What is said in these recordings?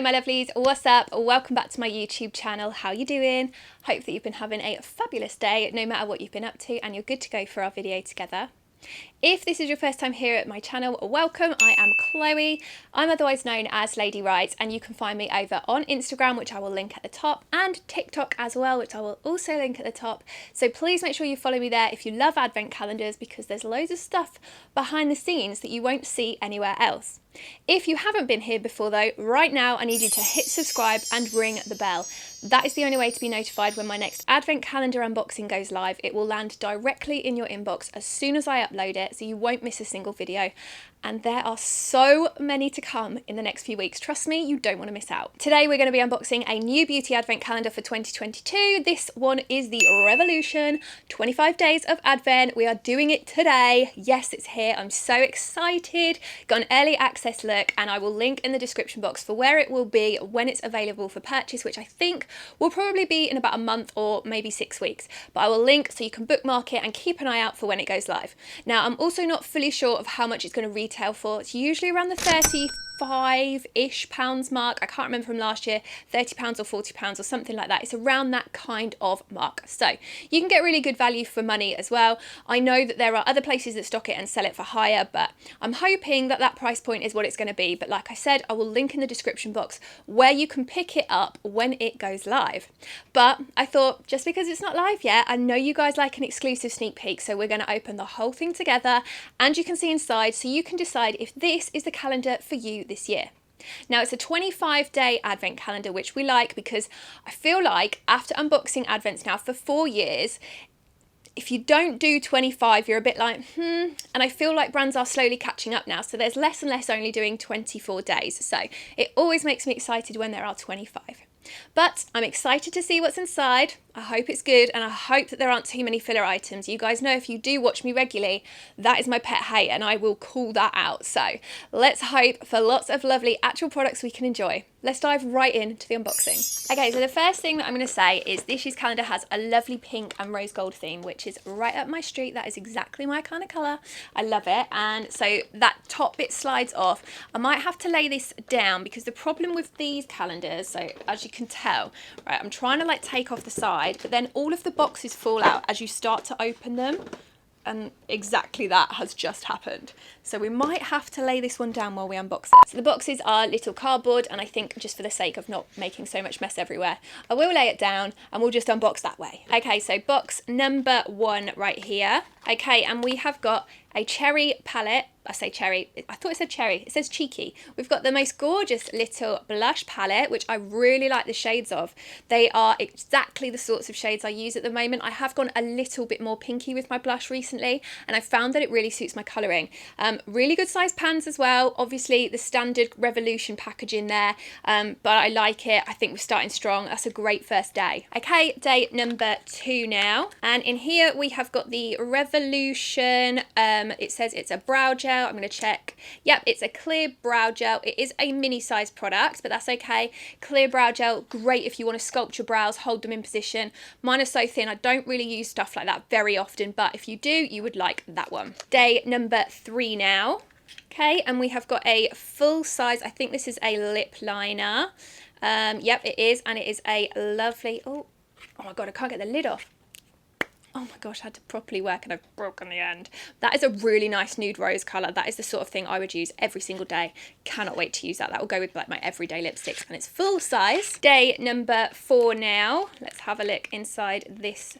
my lovelies, what's up? Welcome back to my YouTube channel. How you doing? Hope that you've been having a fabulous day no matter what you've been up to and you're good to go for our video together. If this is your first time here at my channel, welcome. I am Chloe. I'm otherwise known as Lady Wright, and you can find me over on Instagram, which I will link at the top, and TikTok as well, which I will also link at the top. So please make sure you follow me there if you love advent calendars, because there's loads of stuff behind the scenes that you won't see anywhere else. If you haven't been here before though, right now I need you to hit subscribe and ring the bell. That is the only way to be notified when my next advent calendar unboxing goes live. It will land directly in your inbox as soon as I upload it, so you won't miss a single video. And there are so many to come in the next few weeks. Trust me, you don't want to miss out. Today we're going to be unboxing a new beauty advent calendar for 2022. This one is the Revolution 25 Days of Advent. We are doing it today. Yes, it's here. I'm so excited. Got an early access look, and I will link in the description box for where it will be when it's available for purchase, which I think will probably be in about a month or maybe 6 weeks. But I will link so you can bookmark it and keep an eye out for when it goes live. Now, I'm also not fully sure of how much it's going to retail for. It's usually around the £35-ish mark. I can't remember from last year, £30 or £40 or something like that. It's around that kind of mark. So you can get really good value for money as well. I know that there are other places that stock it and sell it for higher, but I'm hoping that that price point is what it's going to be. But like I said, I will link in the description box where you can pick it up when it goes live. But I thought, just because it's not live yet, I know you guys like an exclusive sneak peek, so we're going to open the whole thing together and you can see inside so you can decide if this is the calendar for you this year. Now, it's a 25-day advent calendar, which we like because I feel like after unboxing advents now for 4 years, if you don't do 25, you're a bit like, and I feel like brands are slowly catching up now. So there's less and less only doing 24 days. So it always makes me excited when there are 25. But I'm excited to see what's inside. I hope it's good, and I hope that there aren't too many filler items. You guys know, if you do watch me regularly, that is my pet hate, and I will call that out. So let's hope for lots of lovely actual products we can enjoy. Let's dive right into the unboxing. Okay, so the first thing that I'm going to say is this year's calendar has a lovely pink and rose gold theme, which is right up my street. That is exactly my kind of colour. I love it. And so that top bit slides off. I might have to lay this down because the problem with these calendars, so as you can tell, right, I'm trying to like take off the side, but then all of the boxes fall out as you start to open them. And exactly that has just happened. So we might have to lay this one down while we unbox it. So the boxes are little cardboard, and I think just for the sake of not making so much mess everywhere, I will lay it down and we'll just unbox that way. Okay, so box number 1 right here. Okay, and we have got a cherry palette. I say cherry, I thought it said cherry, it says cheeky. We've got the most gorgeous little blush palette, which I really like the shades of. They are exactly the sorts of shades I use at the moment. I have gone a little bit more pinky with my blush recently, and I found that it really suits my colouring. Really good size pans as well. Obviously the standard Revolution packaging there, but I like it. I think we're starting strong. That's a great first day. Okay, day number 2 now, and in here we have got the Revolution, it says it's a brow gel. I'm going to check. Yep, it's a clear brow gel. It is a mini size product, but that's okay. Clear brow gel, great if you want to sculpt your brows, hold them in position. Mine are so thin, I don't really use stuff like that very often, but if you do, you would like that one. Day number 3 now. Okay, and we have got a full size, I think this is a lip liner. Yep, it is, and it is a lovely, oh my God, I can't get the lid off. Oh my gosh, I had to properly work and I've broken the end. That is a really nice nude rose colour. That is the sort of thing I would use every single day. Cannot wait to use that. That will go with like my everyday lipsticks, and it's full size. Day number 4 now. Let's have a look inside this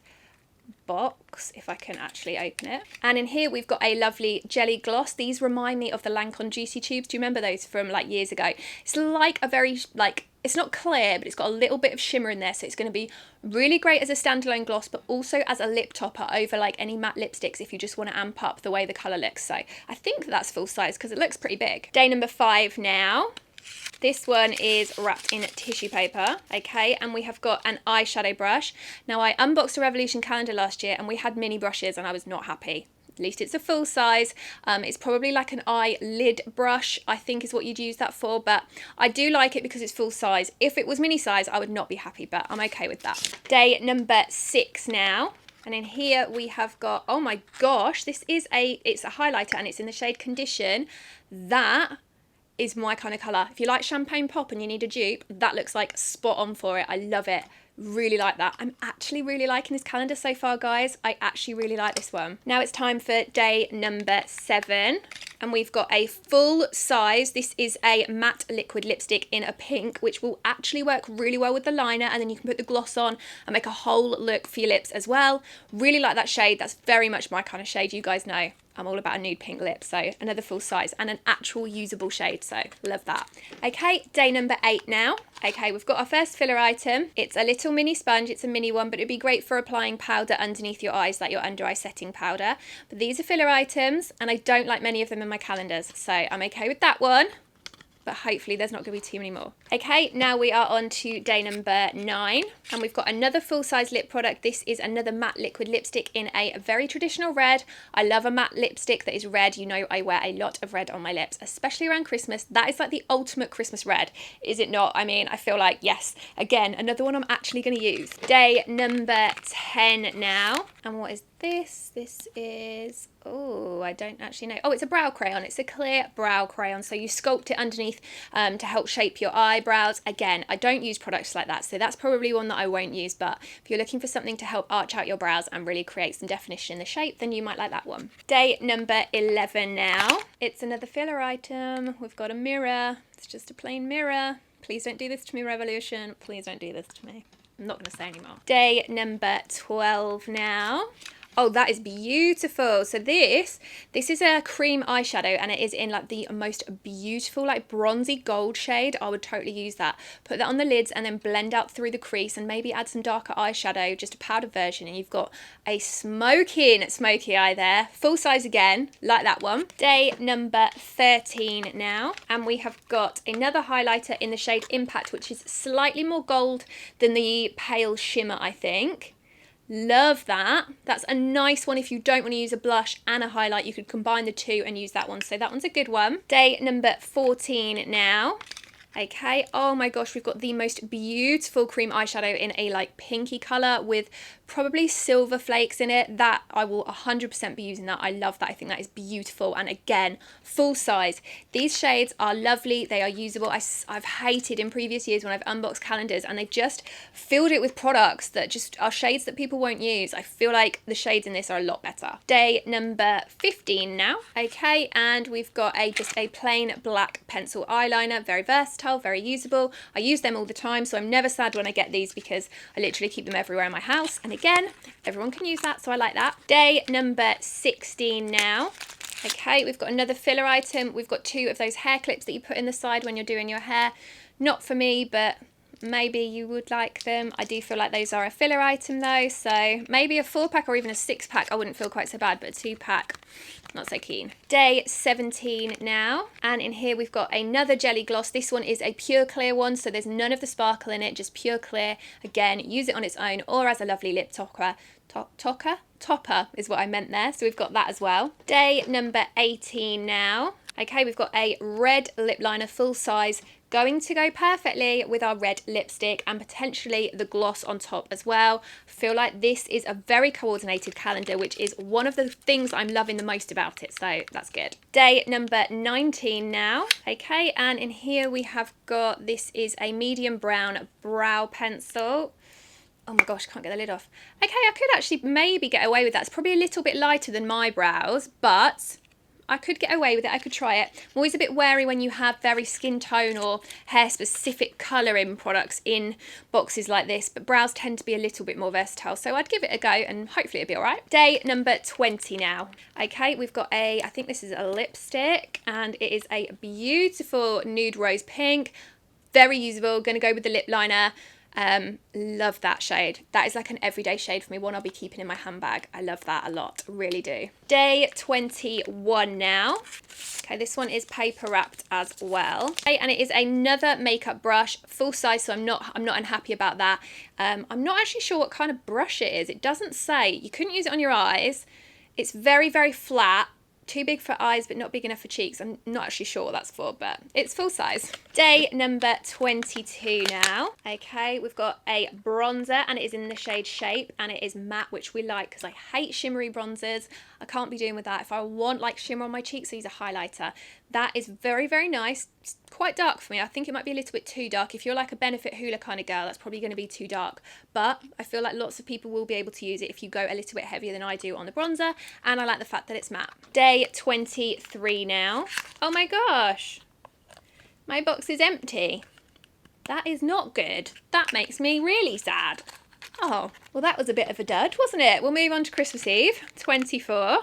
box, if I can actually open it. And in here we've got a lovely jelly gloss. These remind me of the Lancome Juicy Tubes. Do you remember those from like years ago? It's like a very like, it's not clear, but it's got a little bit of shimmer in there, so it's going to be really great as a standalone gloss, but also as a lip topper over like any matte lipsticks if you just want to amp up the way the colour looks. So I think that's full size because it looks pretty big. Day number 5 now. This one is wrapped in tissue paper, okay, and we have got an eyeshadow brush. Now, I unboxed a Revolution calendar last year and we had mini brushes and I was not happy. At least it's a full size. It's probably like an eyelid brush, I think is what you'd use that for, but I do like it because it's full size. If it was mini size, I would not be happy, but I'm okay with that. Day number 6 now. And in here we have got, oh my gosh, it's a highlighter and it's in the shade Condition. That is my kind of colour. If you like Champagne Pop and you need a dupe, that looks like spot on for it. I love it. Really like that. I'm actually really liking this calendar so far, guys. I actually really like this one. Now it's time for day number 7. And we've got a full size. This is a matte liquid lipstick in a pink, which will actually work really well with the liner, and then you can put the gloss on and make a whole look for your lips as well. Really like that shade. That's very much my kind of shade. You guys know I'm all about a nude pink lip, so another full size and an actual usable shade, so love that. Okay, day number 8 now. Okay, we've got our first filler item. It's a little mini sponge. It's a mini one, but it'd be great for applying powder underneath your eyes, like your under eye setting powder. But these are filler items, and I don't like many of them in my calendars, so I'm okay with that one. But hopefully there's not going to be too many more. Okay, now we are on to day number 9, and we've got another full-size lip product. This is another matte liquid lipstick in a very traditional red. I love a matte lipstick that is red. You know I wear a lot of red on my lips, especially around Christmas. That is like the ultimate Christmas red, is it not? I mean, I feel like, yes, again, another one I'm actually going to use. Day number 10 now, and what is this? This is, oh, I don't actually know. Oh, it's a brow crayon. It's a clear brow crayon. So you sculpt it underneath to help shape your eyebrows. Again, I don't use products like that, so that's probably one that I won't use. But if you're looking for something to help arch out your brows and really create some definition in the shape, then you might like that one. Day number 11 now. It's another filler item. We've got a mirror. It's just a plain mirror. Please don't do this to me, Revolution. Please don't do this to me. I'm not going to say anymore. Day number 12 now. Oh, that is beautiful. So this is a cream eyeshadow, and it is in like the most beautiful like bronzy gold shade. I would totally use that. Put that on the lids and then blend out through the crease and maybe add some darker eyeshadow, just a powder version, and you've got a smoky eye there. Full size again, like that one. Day number 13 now, and we have got another highlighter in the shade Impact, which is slightly more gold than the pale shimmer, I think. Love that. That's a nice one if you don't want to use a blush and a highlight. You could combine the two and use that one. So that one's a good one. Day number 14 now. Okay, oh my gosh, we've got the most beautiful cream eyeshadow in a like pinky colour with probably silver flakes in it. That I will 100% be using that. I love that. I think that is beautiful. And again, full size. These shades are lovely. They are usable. I've hated in previous years when I've unboxed calendars and they just filled it with products that just are shades that people won't use. I feel like the shades in this are a lot better. Day number 15 now. Okay, and we've got just a plain black pencil eyeliner. Very versatile. Very usable. I use them all the time, so I'm never sad when I get these because I literally keep them everywhere in my house. And again, everyone can use that, so I like that. Day number 16 now. Okay, we've got another filler item. We've got 2 of those hair clips that you put in the side when you're doing your hair. Not for me, but maybe you would like them. I do feel like those are a filler item though, so maybe a 4-pack or even a 6-pack I wouldn't feel quite so bad, but a 2-pack, not so keen. Day 17 now, and in here we've got another jelly gloss. This one is a pure clear one, so there's none of the sparkle in it, just pure clear. Again, use it on its own or as a lovely lip topper. Topper is what I meant there, so we've got that as well. Day number 18 now. Okay, we've got a red lip liner, full size, going to go perfectly with our red lipstick and potentially the gloss on top as well. I feel like this is a very coordinated calendar, which is one of the things I'm loving the most about it, so that's good. Day number 19 now. Okay, and in here we have got, this is a medium brown brow pencil. Oh my gosh, I can't get the lid off. Okay, I could actually maybe get away with that. It's probably a little bit lighter than my brows, but I could get away with it. I could try it. I'm always a bit wary when you have very skin tone or hair specific colouring products in boxes like this, but brows tend to be a little bit more versatile, so I'd give it a go and hopefully it'll be alright. Day number 20 now. Okay, we've got I think this is a lipstick, and it is a beautiful nude rose pink. Very usable. Going to go with the lip liner. Love that shade. That is like an everyday shade for me, one I'll be keeping in my handbag. I love that a lot, really do. Day 21 now. Okay, this one is paper wrapped as well. Okay, and it is another makeup brush, full size, so I'm not unhappy about that. I'm not actually sure what kind of brush it is. It doesn't say. You couldn't use it on your eyes. It's very, very flat. Too big for eyes, but not big enough for cheeks. I'm not actually sure what that's for, but it's full size. Day number 22 now. Okay, we've got a bronzer, and it is in the shade Shape, and it is matte, which we like because I hate shimmery bronzers. I can't be doing with that. If I want like shimmer on my cheeks, I use a highlighter. That is very, very nice. quite dark for me. I think it might be a little bit too dark. If you're like a Benefit Hoola kind of girl, that's probably going to be too dark. But I feel like lots of people will be able to use it if you go a little bit heavier than I do on the bronzer. And I like the fact that it's matte. Day 23 now. Oh my gosh. My box is empty. That is not good. That makes me really sad. Oh, well that was a bit of a dud, wasn't it? We'll move on to Christmas Eve, 24.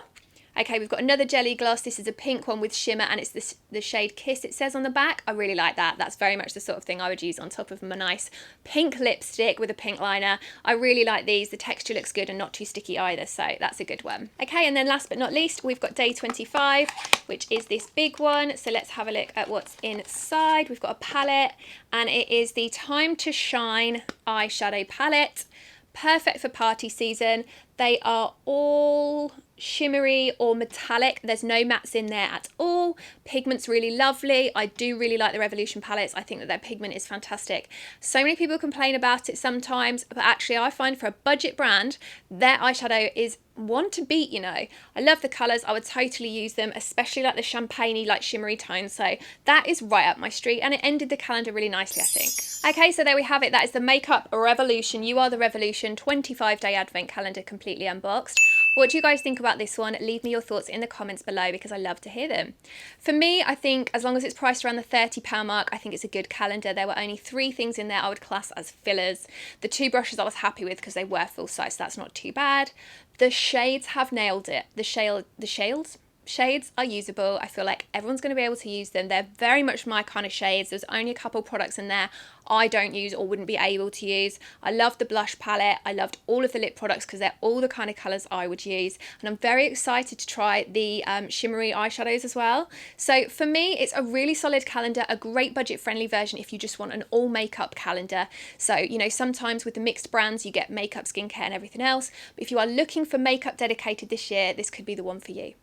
Okay, we've got another jelly gloss. This is a pink one with shimmer and it's the shade Kiss, it says on the back. I really like that. That's very much the sort of thing I would use on top of my nice pink lipstick with a pink liner. I really like these. The texture looks good and not too sticky either, so that's a good one. Okay, and then last but not least, we've got day 25, which is this big one. So let's have a look at what's inside. We've got a palette and it is the Time to Shine eyeshadow palette. Perfect for party season. They are all shimmery or metallic. There's no mattes in there at all. Pigment's really lovely. I do really like the Revolution palettes. I think that their pigment is fantastic. So many people complain about it sometimes, but actually I find for a budget brand, their eyeshadow is one to beat, you know. I love the colours. I would totally use them, especially like the champagne-y, like shimmery tones. So that is right up my street and it ended the calendar really nicely, I think. Okay, so there we have it. That is the Makeup Revolution. You Are the Revolution 25-day advent calendar completely unboxed. What do you guys think about this one? Leave me your thoughts in the comments below because I love to hear them. For me, I think as long as it's priced around the £30 mark, I think it's a good calendar. There were only 3 things in there I would class as fillers. The 2 brushes I was happy with because they were full size, so that's not too bad. The shades have nailed it. The shades are usable. I feel like everyone's going to be able to use them. They're very much my kind of shades. There's only a couple products in there I don't use or wouldn't be able to use. I love the blush palette. I loved all of the lip products because they're all the kind of colours I would use. And I'm very excited to try the shimmery eyeshadows as well. So for me, it's a really solid calendar, a great budget friendly version if you just want an all makeup calendar. So, you know, sometimes with the mixed brands, you get makeup, skincare and everything else. But if you are looking for makeup dedicated this year, this could be the one for you.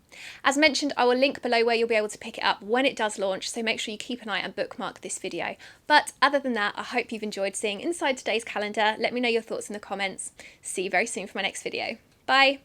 As mentioned, I will link below where you'll be able to pick it up when it does launch, so make sure you keep an eye and bookmark this video. But other than that, I hope you've enjoyed seeing inside today's calendar. Let me know your thoughts in the comments. See you very soon for my next video. Bye!